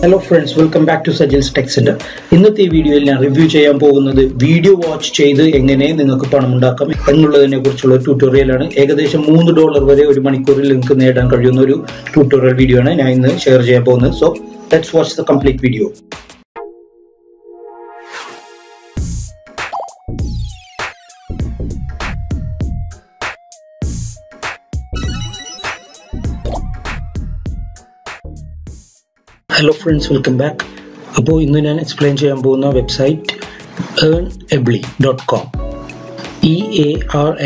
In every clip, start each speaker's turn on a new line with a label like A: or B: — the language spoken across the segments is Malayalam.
A: Hello friends, welcome back to Sajil's Tech Center. ഇന്നത്തെ വീഡിയോയിൽ ഞാൻ റിവ്യൂ ചെയ്യാൻ പോകുന്നത് വീഡിയോ വാച്ച് ചെയ്ത് എങ്ങനെ നിങ്ങൾക്ക് പണം ഉണ്ടാക്കാം എന്നുള്ളതിനെ കുറിച്ചുള്ള ട്യൂട്ടോറിയൽ ആണ്. ഏകദേശം $3 വരെ ഒരു മണിക്കൂറിൽ നിങ്ങൾക്ക് നേടാൻ കഴിയുന്ന ഒരു ട്യൂട്ടോറിയൽ വീഡിയോ ആണ് ഞാൻ ഇന്ന് ഷെയർ ചെയ്യാൻ പോകുന്നത്. So let's watch the complete video. Hello friends, welcome back. അപ്പോൾ ഇന്ന് ഞാൻ എക്സ്പ്ലെയിൻ ചെയ്യാൻ പോകുന്ന വെബ്സൈറ്റ് earnably.com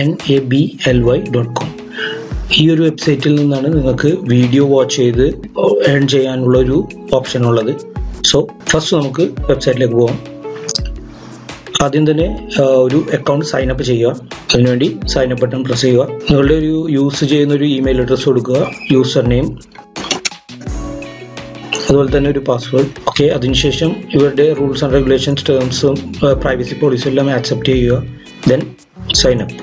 A: earnably.com. ഈ ഒരു വെബ്സൈറ്റിൽ നിന്നാണ് നിങ്ങൾക്ക് വീഡിയോ വാച്ച് ചെയ്ത് ഏൺ ചെയ്യാനുള്ള ഒരു ഓപ്ഷൻ ഉള്ളത്. സോ ഫസ്റ്റ് നമുക്ക് വെബ്സൈറ്റിലേക്ക് പോകാം. ആദ്യം തന്നെ ഒരു അക്കൗണ്ട് സൈൻ അപ്പ് ചെയ്യുക. അതിനുവേണ്ടി സൈൻ അപ്പ് ബട്ടൺ പ്രസ് ചെയ്യുക. നിങ്ങളുടെ ഒരു യൂസ് ചെയ്യുന്ന ഒരു ഇമെയിൽ അഡ്രസ് കൊടുക്കുക, യൂസർ നെയിം, അതുപോലെ തന്നെ ഒരു പാസ്വേഡ്. ഓക്കെ, അതിനുശേഷം ഇവരുടെ റൂൾസ് ആൻഡ് റെഗുലേഷൻസ്, ടേംസും പ്രൈവസി പോളിസി എല്ലാം ആക്സെപ്റ്റ് ചെയ്യുക. Then sign up.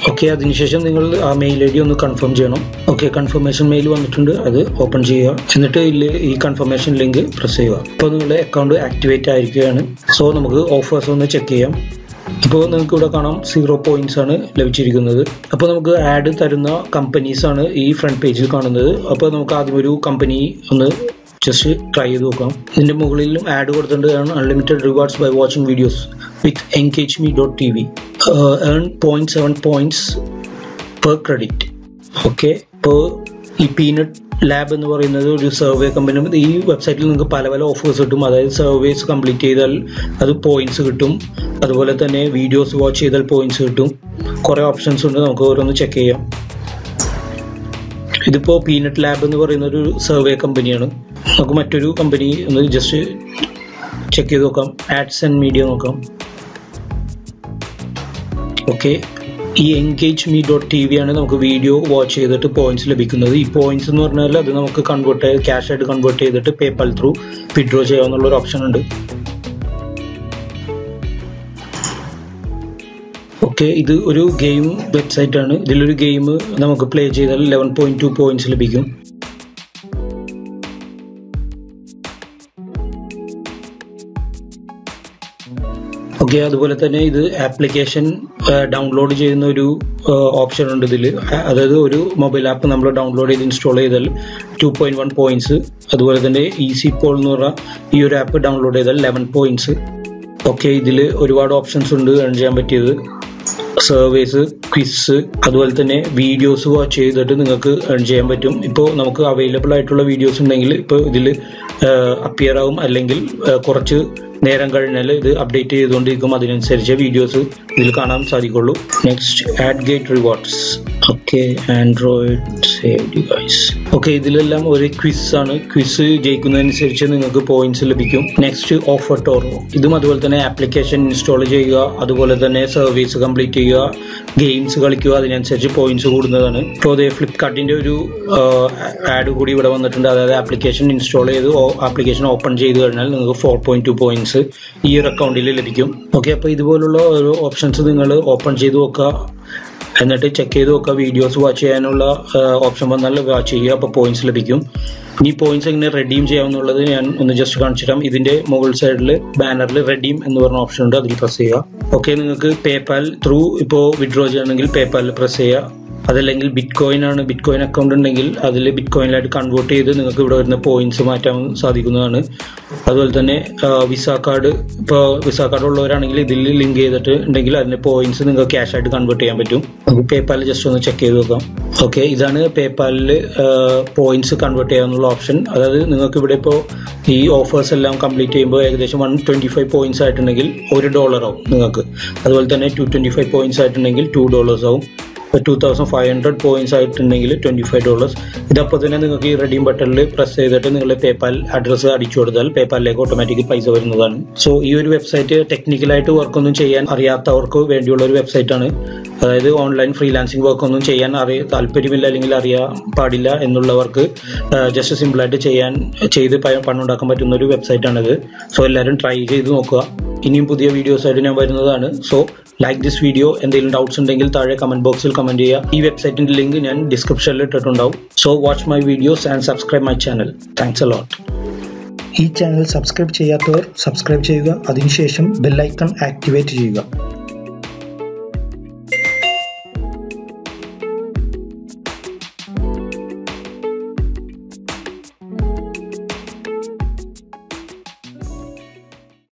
A: ഓക്കെ, അതിനുശേഷം നിങ്ങൾ ആ മെയിൽ ഐ ഡി ഒന്ന് കൺഫേം ചെയ്യണം. ഓക്കെ, കൺഫർമേഷൻ മെയിൽ വന്നിട്ടുണ്ട്, അത് ഓപ്പൺ ചെയ്യുക. എന്നിട്ട് ഈ കൺഫർമേഷൻ ലിങ്ക് പ്രസ് ചെയ്യുക. അപ്പോൾ നിങ്ങളുടെ അക്കൗണ്ട് ആക്ടിവേറ്റ് ആയിരിക്കുകയാണ്. സോ നമുക്ക് ഓഫേഴ്സ് ഒന്ന് ചെക്ക് ചെയ്യാം. ഇപ്പോൾ നിങ്ങൾക്ക് ഇവിടെ കാണാം 0 points ആണ് ലഭിച്ചിരിക്കുന്നത്. അപ്പോൾ നമുക്ക് ആഡ് തരുന്ന കമ്പനീസ് ആണ് ഈ ഫ്രണ്ട് പേജിൽ കാണുന്നത്. അപ്പോൾ നമുക്ക് ആദ്യം ഒരു കമ്പനി ഒന്ന് ജസ്റ്റ് ട്രൈ ചെയ്ത് നോക്കാം. ഇതിന്റെ മുകളിലും ആഡ് കൊടുത്തിട്ടുണ്ട്, unlimited rewards by watching videos with engageme.tv, earn 0.7 points per credit. Okay, ഇപ്പോൾ ഈ പീനട്ട് ലാബ് എന്ന് പറയുന്നത് ഒരു സർവേ കമ്പനി. ഈ വെബ്സൈറ്റിൽ നിങ്ങൾക്ക് പല പല ഓഫേഴ്സ് കിട്ടും. അതായത് സർവേസ് കംപ്ലീറ്റ് ചെയ്താൽ അത് പോയിന്റ്സ് കിട്ടും, അതുപോലെ തന്നെ വീഡിയോസ് വാച്ച് ചെയ്താൽ പോയിന്റ്സ് കിട്ടും. കുറേ ഓപ്ഷൻസ് ഉണ്ട്, നമുക്ക് ഓരോന്ന് ചെക്ക് ചെയ്യാം. ഇതിപ്പോൾ പീനട്ട് ലാബ് എന്ന് പറയുന്ന ഒരു സർവേ കമ്പനിയാണ്. നമുക്ക് മറ്റൊരു കമ്പനി ഒന്ന് ജസ്റ്റ് ചെക്ക് ചെയ്ത് നോക്കാം. ആഡ്സ് ആൻഡ് മീഡിയ നോക്കാം. ഓക്കെ, ഈ engageme.tv ആണ് നമുക്ക് വീഡിയോ വാച്ച് ചെയ്തിട്ട് പോയിന്റ്സ് ലഭിക്കുന്നത്. ഈ പോയിന്റ്സ് എന്ന് പറഞ്ഞാൽ അത് നമുക്ക് ക്യാഷ് ആയിട്ട് കൺവേർട്ട് ചെയ്തിട്ട് പേപ്പാൽ ത്രൂ വിഡ്രോ ചെയ്യാവുന്ന ഒരു ഓപ്ഷൻ ഉണ്ട്. ഓക്കെ, ഇത് ഒരു ഗെയിം വെബ്സൈറ്റ് ആണ്. ഇതിലൊരു ഗെയിം നമുക്ക് പ്ലേ ചെയ്താൽ 11.2 points ലഭിക്കും. ഓക്കെ, അതുപോലെ തന്നെ ഇത് ആപ്ലിക്കേഷൻ ഡൗൺലോഡ് ചെയ്യുന്ന ഒരു ഓപ്ഷൻ ഉണ്ട് ഇതിൽ. അതായത് ഒരു മൊബൈൽ ആപ്പ് നമ്മൾ ഡൗൺലോഡ് ചെയ്ത് ഇൻസ്റ്റാൾ ചെയ്താൽ 2.1 points. അതുപോലെ തന്നെ ഈസി പോൾ എന്ന് പറഞ്ഞ ഈ ഒരു ആപ്പ് ഡൗൺലോഡ് ചെയ്താൽ 11 points. ഓക്കെ, ഇതിൽ ഒരുപാട് ഓപ്ഷൻസ് ഉണ്ട് ഏൺ ചെയ്യാൻ പറ്റിയത്. സർവേസ്, ക്വിസ്, അതുപോലെ തന്നെ വീഡിയോസ് വാച്ച് ചെയ്തിട്ട് നിങ്ങൾക്ക് ഏൺ ചെയ്യാൻ പറ്റും. ഇപ്പോൾ നമുക്ക് അവൈലബിൾ ആയിട്ടുള്ള വീഡിയോസ് ഉണ്ടെങ്കിൽ ഇപ്പോൾ ഇതിൽ അപ്പിയർ ആവും, അല്ലെങ്കിൽ കുറച്ച് നേരം കഴിഞ്ഞാൽ ഇത് അപ്ഡേറ്റ് ചെയ്തുകൊണ്ടിരിക്കും. അതിനനുസരിച്ച് വീഡിയോസ് ഇതിൽ കാണാൻ സാധിക്കുള്ളൂ. Next, add gate rewards. Okay, Android save device. Okay, ഇതിലെല്ലാം ഒരു ക്വിസ് ആണ്. ക്വിസ് ജയിക്കുന്നതനുസരിച്ച് നിങ്ങൾക്ക് പോയിന്റ്സ് ലഭിക്കും. Next, offer Toro. ഇതും അതുപോലെ തന്നെ ആപ്ലിക്കേഷൻ ഇൻസ്റ്റാൾ ചെയ്യുക, അതുപോലെ തന്നെ സർവീസ് കംപ്ലീറ്റ് ചെയ്യുക, ഗെയിംസ് കളിക്കുക, അതിനനുസരിച്ച് പോയിന്റ്സ് കൂടുന്നതാണ്. ഇപ്പോൾ അതേ ഫ്ലിപ്കാർട്ടിന്റെ ഒരു ആഡ് കൂടി ഇവിടെ വന്നിട്ടുണ്ട്. അതായത് ആപ്ലിക്കേഷൻ ഇൻസ്റ്റാൾ ചെയ്ത് ആപ്ലിക്കേഷൻ ഓപ്പൺ ചെയ്ത് കഴിഞ്ഞാൽ നിങ്ങൾക്ക് 4.2 points ഈ ഒരു അക്കൗണ്ടിൽ ലഭിക്കും. ഓക്കെ, അപ്പോൾ ഇതുപോലുള്ള ഓരോ ഓപ്ഷൻസ് നിങ്ങൾ ഓപ്പൺ ചെയ്ത് നോക്കുക, എന്നിട്ട് ചെക്ക് ചെയ്ത് നോക്കുക. വീഡിയോസ് വാച്ച് ചെയ്യാനുള്ള ഓപ്ഷൻ വന്നാൽ വാച്ച് ചെയ്യുക, അപ്പോൾ പോയിന്റ്സ് ലഭിക്കും. ഈ പോയിന്റ്സ് എങ്ങനെ റെഡീം ചെയ്യാമെന്നുള്ളത് ഞാൻ ഒന്ന് ജസ്റ്റ് കാണിച്ചു തരാം. ഇതിന്റെ മുകൾ സൈഡിൽ ബാനറിൽ റെഡീം എന്ന് പറഞ്ഞ ഓപ്ഷൻ ഉണ്ട്, അതിൽ പ്രസ് ചെയ്യുക. ഓക്കെ, നിങ്ങൾക്ക് പേപ്പാൽ ത്രൂ ഇപ്പോൾ വിഡ്രോ ചെയ്യണമെങ്കിൽ പേപ്പാലിൽ പ്രസ് ചെയ്യുക. അതല്ലെങ്കിൽ ബിറ്റ്കോയിൻ ആണ്, ബിറ്റ്കോയിൻ അക്കൗണ്ട് ഉണ്ടെങ്കിൽ അതിൽ ബിറ്റ്കോയിനായിട്ട് കൺവേർട്ട് ചെയ്ത് നിങ്ങൾക്ക് ഇവിടെ വരുന്ന പോയിന്റ്സ് മാറ്റാൻ സാധിക്കുന്നതാണ്. അതുപോലെ തന്നെ വിസ കാർഡ്, ഇപ്പോൾ വിസ കാർഡ് ഉള്ളവരാണെങ്കിൽ ഇതിൽ ലിങ്ക് ചെയ്തിട്ട് ഉണ്ടെങ്കിൽ അതിന്റെ പോയിന്റ്സ് നിങ്ങൾക്ക് ക്യാഷ് ആയിട്ട് കൺവേർട്ട് ചെയ്യാൻ പറ്റും. നമുക്ക് പേപ്പാലിൽ ജസ്റ്റ് ഒന്ന് ചെക്ക് ചെയ്ത് നോക്കാം. ഓക്കെ, ഇതാണ് പേപ്പാലിൽ പോയിന്റ്സ് കൺവേർട്ട് ചെയ്യാനുള്ള ഓപ്ഷൻ. അതായത് നിങ്ങൾക്ക് ഇവിടെ ഇപ്പോൾ ഈ ഓഫേഴ്സ് എല്ലാം കംപ്ലീറ്റ് ചെയ്യുമ്പോൾ ഏകദേശം 125 points ആയിട്ടുണ്ടെങ്കിൽ $1 ആവും നിങ്ങൾക്ക്. അതുപോലെ തന്നെ 225 points ആയിട്ടുണ്ടെങ്കിൽ $2 ആവും. 2500 points ആയിട്ടുണ്ടെങ്കിൽ $25. ഇതപ്പോൾ തന്നെ നിങ്ങൾക്ക് ഈ റെഡീം ബട്ടണിൽ പ്രസ് ചെയ്തിട്ട് നിങ്ങളുടെ പേപ്പാൽ അഡ്രസ്സ് അടിച്ചു കൊടുത്താൽ പേപ്പാലിലേക്ക് ഓട്ടോമാറ്റിക് പൈസ വരുന്നതാണ്. സോ ഈ ഒരു വെബ്സൈറ്റ് ടെക്നിക്കലായിട്ട് വർക്കൊന്നും ചെയ്യാൻ അറിയാത്തവർക്ക് വേണ്ടിയുള്ള ഒരു വെബ്സൈറ്റ് ആണ്. അതായത് ഓൺലൈൻ ഫ്രീലാൻസിങ് വർക്കൊന്നും ചെയ്യാൻ താല്പര്യമില്ല, അല്ലെങ്കിൽ അറിയാൻ പാടില്ല എന്നുള്ളവർക്ക് ജസ്റ്റ് സിമ്പിളായിട്ട് ചെയ്ത് പണം ഉണ്ടാക്കാൻ പറ്റുന്ന ഒരു വെബ്സൈറ്റ് ആണിത്. സോ എല്ലാവരും ട്രൈ ചെയ്ത് നോക്കുക. ഇനിയും പുതിയ വീഡിയോസ് ആയിട്ട് ഞാൻ വരുന്നതാണ്. So like this video. എന്തെങ്കിലും ഡൗട്ട്സ് ഉണ്ടെങ്കിൽ താഴെ കമന്റ് ബോക്സിൽ കമന്റ് ചെയ്യുക. ഈ വെബ്സൈറ്റിന്റെ ലിങ്ക് ഞാൻ ഡിസ്ക്രിപ്ഷനിൽ ഇട്ടിട്ടുണ്ടാവും. So watch my videos and subscribe my channel. Thanks a lot. ഈ ചാനൽ സബ്സ്ക്രൈബ് ചെയ്യാത്തവർ സബ്സ്ക്രൈബ് ചെയ്യുക, അതിനുശേഷം ബെൽ ഐക്കൺ ആക്ടിവേറ്റ് ചെയ്യുക.